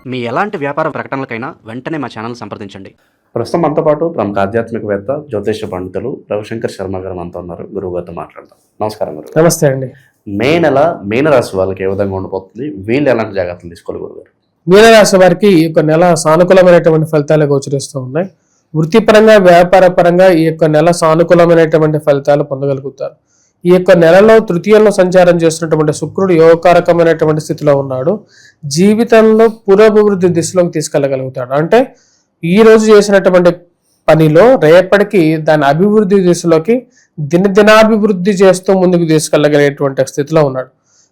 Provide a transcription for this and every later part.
మీ ఎలాంటి వ్యాపార ప్రకటనలకైనా వెంటనే మా ఛానల్ సంప్రదించండి. ప్రస్తుతం మనతో పాటు ప్రముఖ ఆధ్యాత్మికవేత్త జ్యోతిష పండితులు రవిశంకర్ శర్మ గారు మనతో ఉన్నారు. గురువు గారితో మాట్లాడదాం. నమస్కారం గురువు. నమస్తే అండి. మే నెల మీనరాశి వాళ్ళకి ఏ విధంగా ఉండిపోతుంది, వీళ్ళు ఎలాంటి జాగ్రత్తలు తీసుకోవాలి గురువు గారు? మీనరాశి వారికి ఈ యొక్క నెల సానుకూలమైనటువంటి ఫలితాలు గోచరిస్తూ ఉన్నాయి. వృత్తిపరంగా వ్యాపార పరంగా ఈ యొక్క నెల సానుకూలమైనటువంటి ఫలితాలు పొందగలుగుతారు. ఈ యొక్క నెలలో తృతీయంలో సంచారం చేస్తున్నటువంటి శుక్రుడు యోగకారకమైనటువంటి స్థితిలో ఉన్నాడు. జీవితంలో పురోభివృద్ధి దిశలోకి తీసుకెళ్ళగలుగుతాడు. అంటే ఈ రోజు చేసినటువంటి పనిలో రేపటికి దాని అభివృద్ధి దిశలోకి దినాభివృద్ధి చేస్తూ ముందుకు తీసుకెళ్ళగలిగేటువంటి స్థితిలో ఉన్నాడు.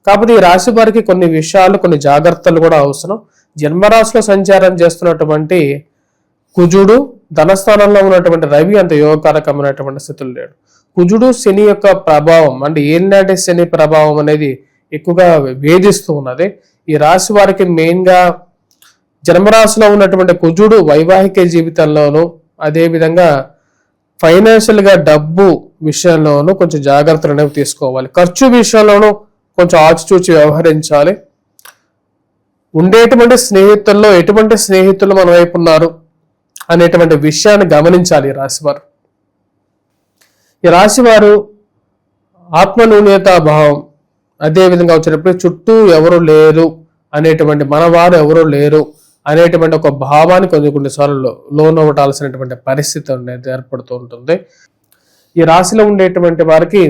కాకపోతే ఈ రాశి వారికి కొన్ని విషయాలు, కొన్ని జాగ్రత్తలు కూడా అవసరం. జన్మరాశిలో సంచారం చేస్తున్నటువంటి కుజుడు, ధనస్థానంలో ఉన్నటువంటి రవి అంత యోగకారకమైనటువంటి స్థితులు లేడు. కుజుడు శని యొక్క ప్రభావం, అంటే ఏనాటి శని ప్రభావం అనేది ఎక్కువగా వేధిస్తూ ఉన్నది. ఈ రాశి వారికి మెయిన్గా జన్మరాశిలో ఉన్నటువంటి కుజుడు వైవాహిక జీవితంలోనూ, అదేవిధంగా ఫైనాన్షియల్గా డబ్బు విషయంలోనూ కొంచెం జాగ్రత్తలు అనేవి తీసుకోవాలి. ఖర్చు విషయంలోనూ కొంచెం ఆచితూచి వ్యవహరించాలి. ఉండేటువంటి స్నేహితుల్లో ఎటువంటి స్నేహితులు మన వైపు ఉన్నారు అనేటువంటి విషయాన్ని గమనించాలి ఈ రాశివారు. ఈ రాశివారు ఆత్మన్యూన్యతాభావం, అదేవిధంగా వచ్చేటప్పుడు చుట్టూ ఎవరు లేరు అనేటువంటి, మనవారు ఎవరు లేరు అనేటువంటి ఒక భావాన్ని కొన్నిసార్లు లోనవ్వటాల్సినటువంటి పరిస్థితి అనేది ఏర్పడుతూ ఉంటుంది. ఈ రాశిలో ఉండేటువంటి వారికి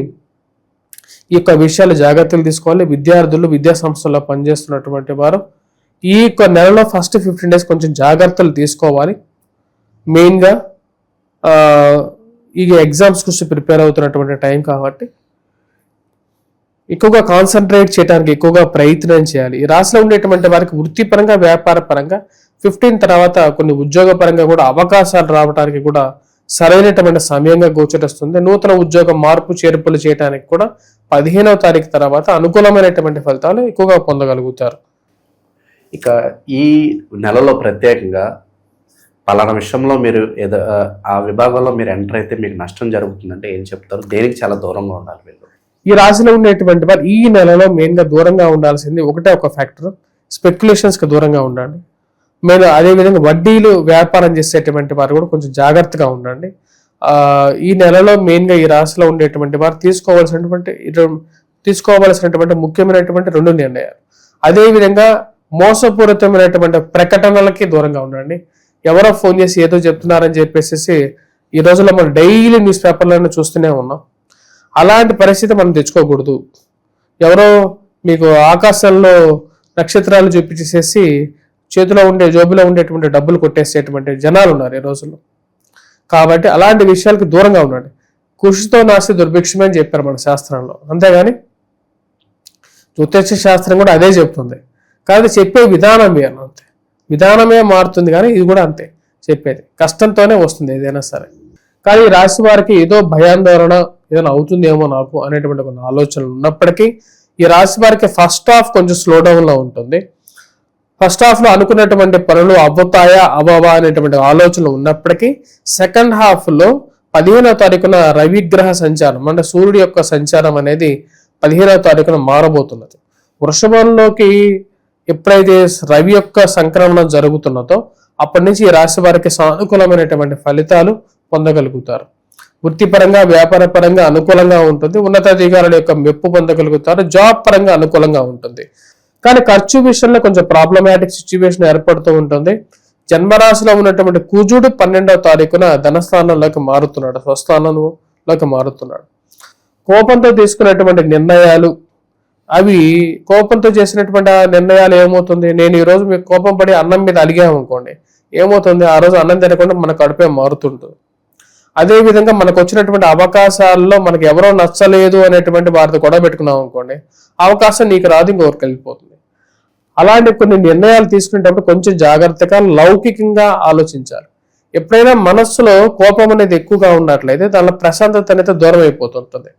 ఈ యొక్క విషయాలు జాగ్రత్తలు తీసుకోవాలి. విద్యార్థులు, విద్యా సంస్థల్లో పనిచేస్తున్నటువంటి వారు ఈ యొక్క నెలలో ఫస్ట్ 15 days కొంచెం జాగ్రత్తలు తీసుకోవాలి. మెయిన్గా ఈ ఎగ్జామ్స్ కోసం ప్రిపేర్ అవుతున్నటువంటి టైం కాబట్టి ఎక్కువగా కాన్సన్ట్రేట్ చేయడానికి ఎక్కువగా ప్రయత్నం చేయాలి. ఈ రాశిలో ఉండేటువంటి వారికి వృత్తిపరంగా, వ్యాపార పరంగా 15 తర్వాత కొన్ని ఉద్యోగ పరంగా కూడా అవకాశాలు రావడానికి కూడా సరైనటువంటి సమయంగా గోచరిస్తుంది. నూతన ఉద్యోగ మార్పు చేర్పులు చేయడానికి కూడా 15వ తారీఖు తర్వాత అనుకూలమైనటువంటి ఫలితాలు ఎక్కువగా పొందగలుగుతారు. ఇక ఈ నెలలో ప్రత్యేకంగా పలానా విషయంలో మీరు ఏదో ఆ విభాగంలో మీరు ఎంటర్ అయితే మీకు నష్టం జరుగుతుందంటే ఏం చెప్తారు? దేనికి చాలా దూరంగా ఉండాలి వీళ్ళు? ఈ రాశిలో ఉండేటువంటి వారు ఈ నెలలో మెయిన్గా దూరంగా ఉండాల్సింది ఒకటే ఒక ఫ్యాక్టర్, స్పెక్యులేషన్స్కి దూరంగా ఉండండి. మీరు అదేవిధంగా వడ్డీలు వ్యాపారం చేసేటువంటి వారు కూడా కొంచెం జాగ్రత్తగా ఉండండి. ఈ నెలలో మెయిన్గా ఈ రాశిలో ఉండేటువంటి వారు తీసుకోవాల్సినటువంటి ముఖ్యమైనటువంటి 2 నిర్ణయాలు. అదేవిధంగా మోసపూరితమైనటువంటి ప్రకటనలకి దూరంగా ఉండండి. ఎవరో ఫోన్ చేసి ఏదో చెప్తున్నారని చెప్పేసి ఈ రోజుల్లో మనం డైలీ న్యూస్ పేపర్లను చూస్తూనే ఉన్నాం. అలాంటి పరిస్థితి మనం తెచ్చుకోకూడదు. ఎవరో మీకు ఆకాశంలో నక్షత్రాలు చూపించేసేసి జోబులో ఉండేటువంటి డబ్బులు కొట్టేసేటువంటి జనాలు ఉన్నారు ఈ రోజుల్లో. కాబట్టి అలాంటి విషయాలకు దూరంగా ఉండండి. కృషితో నాస్తి దుర్భిక్షమే అని చెప్పారు మన శాస్త్రంలో. అంతేగాని జ్యోతిష శాస్త్రం కూడా అదే చెప్తుంది. కాబట్టి చెప్పే విధానం వేరు, అంతే. విధానమే మారుతుంది, కానీ ఇది కూడా అంతే. చెప్పేది కష్టంతోనే వస్తుంది ఏదైనా సరే. కానీ ఈ రాశి వారికి ఏదో భయాందోళన ఏదైనా అవుతుందేమో నాకు అనేటువంటి కొన్ని ఆలోచనలు ఉన్నప్పటికీ ఈ రాశి వారికి ఫస్ట్ హాఫ్ కొంచెం స్లో డౌన్లో ఉంటుంది. ఫస్ట్ హాఫ్లో అనుకున్నటువంటి పనులు అవ్వతాయా అవ్వవా అనేటువంటి ఆలోచనలు ఉన్నప్పటికీ సెకండ్ హాఫ్లో 15వ తారీఖున రవిగ్రహ సంచారం, అంటే సూర్యుడి యొక్క సంచారం అనేది 15వ తారీఖున మారబోతున్నది. వృషభంలోకి ఎప్పుడైతే రవి యొక్క సంక్రమణం జరుగుతున్నదో అప్పటి నుంచి ఈ రాశి వారికి సానుకూలమైనటువంటి ఫలితాలు పొందగలుగుతారు. వృత్తిపరంగా, వ్యాపార పరంగా అనుకూలంగా ఉంటుంది. ఉన్నతాధికారుల యొక్క మెప్పు పొందగలుగుతారు. జాబ్ పరంగా అనుకూలంగా ఉంటుంది. కానీ ఖర్చు విషయంలో కొంచెం ప్రాబ్లమాటిక్ సిచ్యువేషన్ ఏర్పడుతూ ఉంటుంది. జన్మరాశిలో ఉన్నటువంటి కుజుడు 12వ తారీఖున ధనస్థానంలోకి మారుతున్నాడు, స్వస్థానంలోకి మారుతున్నాడు. కోపంతో తీసుకున్నటువంటి నిర్ణయాలు, అవి కోపంతో చేసినటువంటి నిర్ణయాలు ఏమవుతుంది, నేను ఈరోజు మీకు కోపం పడి అన్నం మీద అలిగామనుకోండి, ఏమవుతుంది, ఆ రోజు అన్నం తినకుండా మన కడుపే మారుతుంటుంది. అదేవిధంగా మనకు వచ్చినటువంటి అవకాశాల్లో మనకి ఎవరో నచ్చలేదు అనేటువంటి వారితో గొడవ పెట్టుకున్నాం అనుకోండి, అవకాశం నీకు రాదు, ఇంకొకరికి వెళ్ళిపోతుంది. అలాంటి కొన్ని నిర్ణయాలు తీసుకునేటప్పుడు కొంచెం జాగ్రత్తగా లౌకికంగా ఆలోచించాలి. ఎప్పుడైనా మనస్సులో కోపం అనేది ఎక్కువగా ఉన్నట్లయితే దానిలో ప్రశాంతత అనేది దూరం అయిపోతుంటుంది.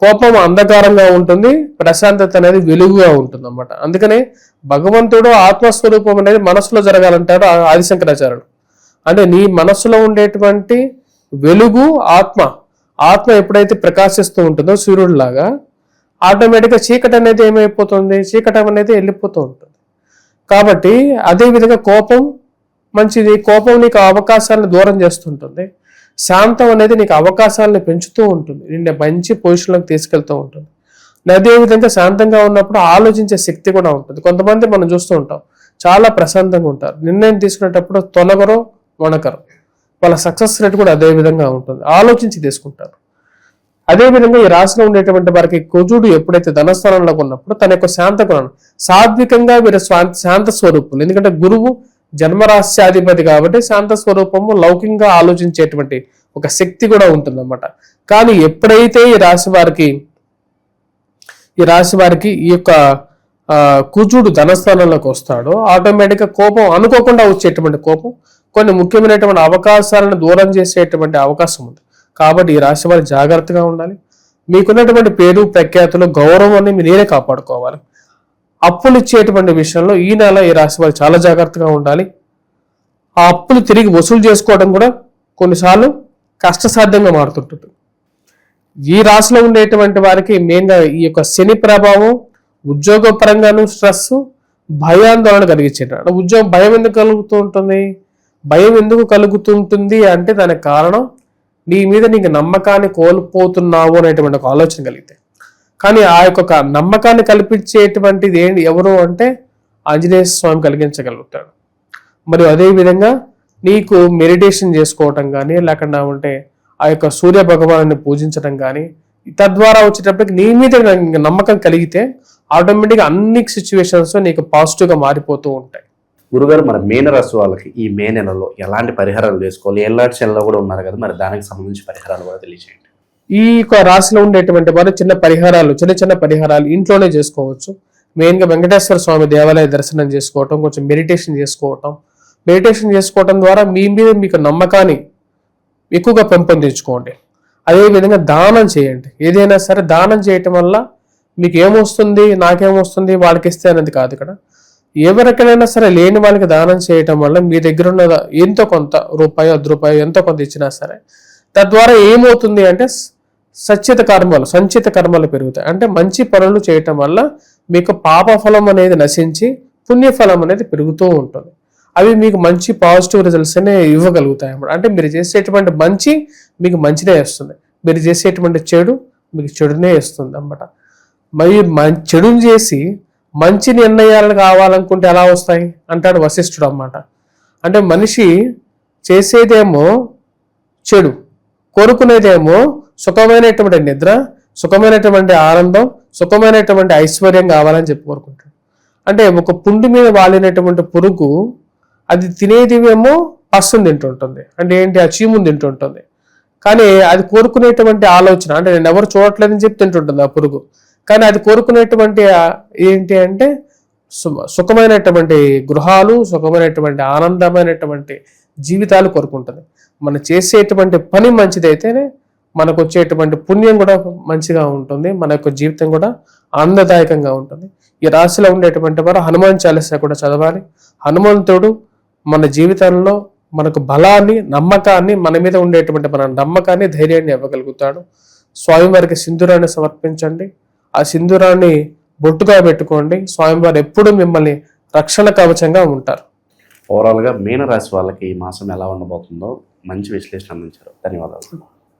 కోపం అంధకారంగా ఉంటుంది, ప్రశాంతత అనేది వెలుగుగా ఉంటుంది అన్నమాట. అందుకనే భగవంతుడు ఆత్మస్వరూపం అనేది మనస్సులో జరగాలంటాడు ఆదిశంకరాచార్యుడు. అంటే నీ మనస్సులో ఉండేటువంటి వెలుగు ఆత్మ ఎప్పుడైతే ప్రకాశిస్తూ ఉంటుందో సూర్యుడిలాగా, ఆటోమేటిక్గా చీకటి అనేది ఏమైపోతుంది, చీకటి అనేది వెళ్ళిపోతూ ఉంటుంది. కాబట్టి అదే విధంగా కోపం మంచిది. కోపం నీకు అవకాశాలను దూరం చేస్తుంటుంది. శాంతం అనేది నీకు అవకాశాలను పెంచుతూ ఉంటుంది, నిన్ను మంచి పొజిషన్లోకి తీసుకెళ్తూ ఉంటుంది. అదే విధంగా శాంతంగా ఉన్నప్పుడు ఆలోచించే శక్తి కూడా ఉంటుంది. కొంతమంది మనం చూస్తూ ఉంటాం చాలా ప్రశాంతంగా ఉంటారు, నిర్ణయం తీసుకునేటప్పుడు తొలగరో వణకరు. వాళ్ళ సక్సెస్ రేట్ కూడా అదే విధంగా ఉంటుంది, ఆలోచించి తీసుకుంటారు. అదేవిధంగా ఈ రాశిలో ఉండేటువంటి వారికి కుజుడు ఎప్పుడైతే ధనస్థానంలో ఉన్నప్పుడు తన యొక్క శాంత గుణం సాత్వికంగా వీరు శాంత స్వరూపులు. ఎందుకంటే గురువు జన్మరాశ్యాధిపతి కాబట్టి శాంత స్వరూపము లౌకికంగా ఆలోచించేటువంటి ఒక శక్తి కూడా ఉంటుందన్నమాట. కానీ ఎప్పుడైతే ఈ రాశి వారికి ఈ యొక్క కుజుడు ధనస్థానంలోకి వస్తాడో ఆటోమేటిక్గా కోపం, అనుకోకుండా వచ్చేటువంటి కోపం కొన్ని ముఖ్యమైనటువంటి అవకాశాలను దూరం చేసేటువంటి అవకాశం ఉంది. కాబట్టి ఈ రాశి వారు జాగ్రత్తగా ఉండాలి. మీకున్నటువంటి పేరు ప్రఖ్యాతులు గౌరవాన్ని మీరే కాపాడుకోవాలి. అప్పులు ఇచ్చేటువంటి విషయంలో ఈ నెల ఈ రాశి వారు చాలా జాగ్రత్తగా ఉండాలి. ఆ అప్పులు తిరిగి వసూలు చేసుకోవడం కూడా కొన్నిసార్లు కష్టసాధ్యంగా మారుతుంటుంది. ఈ రాశిలో ఉండేటువంటి వారికి మెయిన్గా ఈ యొక్క శని ప్రభావం ఉద్యోగ పరంగాను స్ట్రెస్, భయాందోళన కలిగించేట. ఉద్యోగం భయం ఎందుకు కలుగుతూ ఉంటుంది? భయం ఎందుకు కలుగుతుంటుంది అంటే దానికి కారణం నీ మీద నీకు నమ్మకాన్ని కోల్పోతున్నావు అనేటువంటి ఒక ఆలోచన కలిగితే. కానీ ఆ యొక్క నమ్మకాన్ని కల్పించేటువంటిది ఎవరు అంటే ఆంజనేయ స్వామి కలిగించగలుగుతాడు. మరియు అదేవిధంగా నీకు మెడిటేషన్ చేసుకోవటం కానీ లేకుండా ఉంటే ఆ యొక్క సూర్య భగవాను పూజించడం కానీ తద్వారా వచ్చేటప్పటికి నీ మీద నమ్మకం కలిగితే ఆటోమేటిక్గా అన్ని సిచ్యువేషన్స్ నీకు పాజిటివ్గా మారిపోతూ ఉంటాయి. గురుగారు, మరి మీనరాశి వాళ్ళకి ఈ మే నెలలో ఎలాంటి పరిహారాలు చేసుకోవాలి? ఎల్లాటి చెల్లో కూడా ఉన్నారు కదా, మరి దానికి సంబంధించి పరిహారాలు కూడా తెలియజేయండి. ఈ యొక్క రాశిలో ఉండేటువంటి వారు చిన్న పరిహారాలు ఇంట్లోనే చేసుకోవచ్చు. మెయిన్గా వెంకటేశ్వర స్వామి దేవాలయ దర్శనం చేసుకోవటం, కొంచెం మెడిటేషన్ చేసుకోవటం ద్వారా మీ మీద మీకు నమ్మకాన్ని ఎక్కువగా పెంపొందించుకోండి. అదేవిధంగా దానం చేయండి. ఏదైనా సరే దానం చేయటం వల్ల మీకు ఏమొస్తుంది, నాకేమొస్తుంది, వాళ్ళకి ఇస్తే అనేది కాదు. ఇక్కడ ఎవరికైనా సరే లేని వాళ్ళకి దానం చేయటం వల్ల మీ దగ్గర ఉన్న ఎంతో కొంత రూపాయి 10 రూపాయలు ఎంతో కొంత ఇచ్చినా సరే తద్వారా ఏమవుతుంది అంటే సంచిత కర్మలు పెరుగుతాయి. అంటే మంచి పనులు చేయటం వల్ల మీకు పాప ఫలం అనేది నశించి పుణ్యఫలం అనేది పెరుగుతూ ఉంటుంది. అవి మీకు మంచి పాజిటివ్ రిజల్ట్స్ అనే ఇవ్వగలుగుతాయి అన్నమాట. అంటే మీరు చేసేటువంటి మంచి మీకు మంచినే ఇస్తుంది, మీరు చేసేటువంటి చెడు మీకు చెడునే ఇస్తుంది అన్నమాట. మరి చెడుని చేసి మంచి నిర్ణయాలు కావాలనుకుంటే ఎలా వస్తాయి అంటాడు వశిష్ఠుడు అన్నమాట. అంటే మనిషి చేసేదేమో చెడు, కోరుకునేదేమో సుఖమైనటువంటి నిద్ర, సుఖమైనటువంటి ఆనందం, సుఖమైనటువంటి ఐశ్వర్యం కావాలని చెప్పి కోరుకుంటాడు. అంటే ఒక పుండి మీద వాలినటువంటి పురుగు అది తినేదివేమో పస్సును తింటుంటుంది, అంటే ఏంటి ఆ చీముని తింటుంటుంది. కానీ అది కోరుకునేటువంటి ఆలోచన అంటే నేను ఎవరు చూడట్లేదని చెప్పి తింటుంటుంది ఆ పురుగు. కానీ అది కోరుకునేటువంటి ఏంటి అంటే సుఖమైనటువంటి గృహాలు, సుఖమైనటువంటి ఆనందమైనటువంటి జీవితాలు కోరుకుంటుంది. మనం చేసేటువంటి పని మంచిదైతేనే మనకు వచ్చేటువంటి పుణ్యం కూడా మంచిగా ఉంటుంది, మన యొక్క జీవితం కూడా ఆనందదాయకంగా ఉంటుంది. ఈ రాశిలో ఉండేటువంటి వారు హనుమాన్ చాలీసా కూడా చదవాలి. హనుమంతుడు మన జీవితంలో మనకు బలాన్ని, నమ్మకాన్ని, మన మీద ఉండేటువంటి మన నమ్మకాన్ని, ధైర్యాన్ని ఇవ్వగలుగుతాడు. స్వామివారికి సింధూరాన్ని సమర్పించండి. ఆ సింధూరాన్ని బొట్టుగా పెట్టుకోండి. స్వామివారు ఎప్పుడూ మిమ్మల్ని రక్షణ కవచంగా ఉంటారు. ఓవరాల్గా మీనరాశి వాళ్ళకి ఈ మాసం ఎలా ఉండబోతుందో మంచి విశ్లేషణ అందించారు. ధన్యవాదాలు.